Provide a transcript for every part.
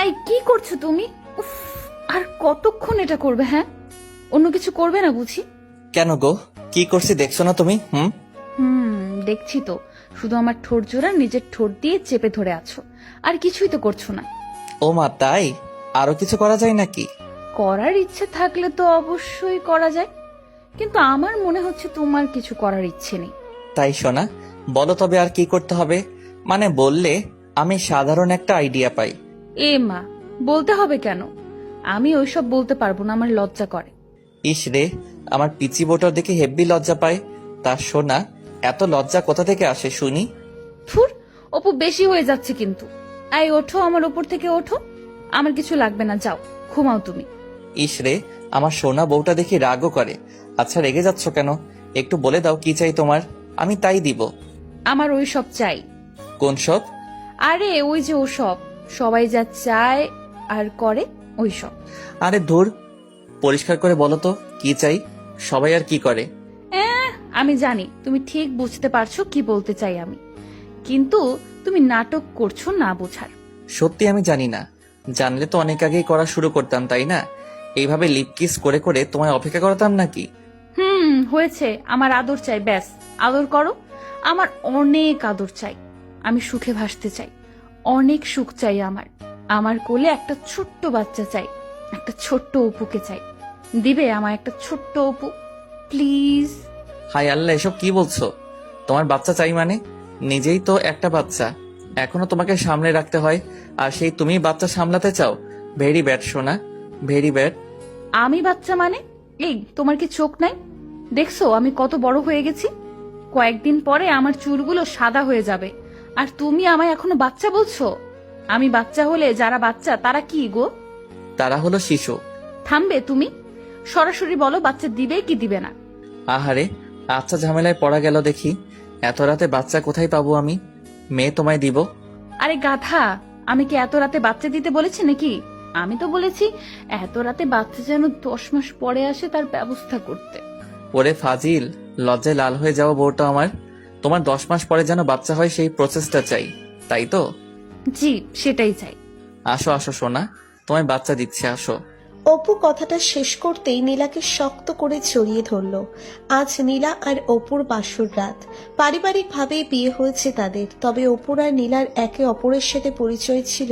এই কি করছো তুমি? উফ, আর কতক্ষণ এটা করবে? হ্যাঁ, অন্য কিছু করবে না বুঝি? কেন গো, কি করছি দেখছো না তুমি? দেখছি তো, শুধু আমার ঠোঁট জোড়া নিজের ঠোঁট দিয়ে চেপে ধরে আছো, আর কিছুই তো করছো না। ও মা, তাই? আরো কিছু করা যায় নাকি? করার ইচ্ছে থাকলে তো অবশ্যই করা যায়, কিন্তু আমার মনে হচ্ছে তোমার কিছু করার ইচ্ছে নেই। তাই সোনা, বলো তবে আর কি করতে হবে? মানে বললে আমি সাধারণ একটা আইডিয়া পাই। এ মা, বলতে হবে কেন? আমি ওইসব বলতে পারবো না, আমার লজ্জা করে। ইস রে, আমার পিচি বোটার দেখে হেব্বি লজ্জা পায়। তা সোনা, এত লজ্জা কোথা থেকে আসে শুনি? থুর, অপু বেশি হয়ে যাচ্ছে কিন্তু। এই ওঠো, আমার উপর থেকে ওঠো। আমার কিছু লাগবে না, যাও ঘুমাও তুমি। ইস রে, আমার সোনা বউটা দেখি রাগও করে। আচ্ছা, রেগে যাচ্ছ কেন? একটু বলে দাও কি চাই তোমার, আমি তাই দিব। আমার ওই সব চাই। কোন সব? আরে ওই যে ওসব, সবাই যা চায় আর করে ওই সব। আরে ধুর, পরিষ্কার করে বলো তো কি চাই? সবাই আর কি করে? আমি জানি তুমি ঠিক বুঝতে পারছো কি বলতে চাই আমি, কিন্তু তুমি নাটক করছো না বোঝার। সত্যি আমি জানি না। জানলে তো অনেক আগেই করা শুরু করতাম, তাই না? এইভাবে লিপ কিস করে করে তোমায় অপেক্ষা করতাম নাকি? হয়েছে, আমার আদর চাই, ব্যাস। আদর করো, আমার অনেক আদর চাই। আমি সুখে ভাসতে চাই, অনেক সুখ চাই আমার। আমার কোলে একটা ছোট্ট বাচ্চা চাই, একটা ছোট্ট অপুকে চাই। দিবে আমার একটা ছোট্ট অপু, প্লিজ? হাই আল্লাহ, এসব কি বলছো? তোমার বাচ্চা চাই মানে? নিজেই তো একটা বাচ্চা, এখনো তোমাকে সামলে রাখতে হয়, আর সেই তুমি বাচ্চা সামলাতে চাও? ভেরি ব্যাড সোনা, ভেরি ব্যাড। আমি বাচ্চা মানে? এই তোমার কি চোখ নাই? দেখছো আমি কত বড় হয়ে গেছি? কয়েকদিন পরে আমার চুলগুলো সাদা হয়ে যাবে, আর তুমি আমায় এখনো বাচ্চা বলছো? আমি বাচ্চা হলে যারা বাচ্চা তারা কি গো? তারা হলো শিশু। থামবে তুমি? সরাসরি বলো, বাচ্চা দিবে কি দিবে না? আহারে, আচ্ছা, ঝামেলায় পড়া গেল দেখি। এত রাতে বাচ্চা কোথায় পাবো আমি? মেয়ে তোমায় দিব। আরে গাধা, আমি কি এত রাতে বাচ্চা দিতে বলেছি নাকি? আমি তো বলেছি এত রাতে বাচ্চা যেন 10 মাস পরে আসে তার ব্যবস্থা করতে। ওরে ফাজিল, লজ্জায় লাল হয়ে যাও বউটা আমার। তোমার 10 মাস পরে যেন বাচ্চা হয় সেই প্রসেসটা চাই, তাই তো? জি, সেটাই চাই। আসো আসো সোনা, তোমায় বাচ্চা দিচ্ছে, আসো। অপু কথাটা শেষ করতেই নীলাকে শক্ত করে জড়িয়ে ধরল। আজ নীলা আর অপুর বাসর রাত। পারিবারিকভাবেই বিয়ে হয়েছে তাদের, তবে অপুর আর নীলার একে অপরের সাথে পরিচয় ছিল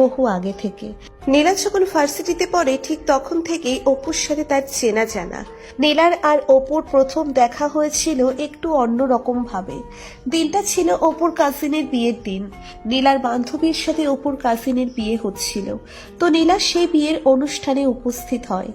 বহু আগে থেকে। নীলা যখন ভার্সিটিতে পড়ে ঠিক তখন থেকেই অপুর সাথে তার চেনা জানা। নীলার আর অপুর প্রথম দেখা হয়েছিল একটু অন্যরকম ভাবে। দিনটা ছিল অপুর কাজিনের বিয়ের দিন। নীলার বান্ধবীর সাথে অপুর কাজিনের বিয়ে হচ্ছিল, তো নীলা সেই বিয়ের অনুষ্ঠানে উপস্থিত হয়।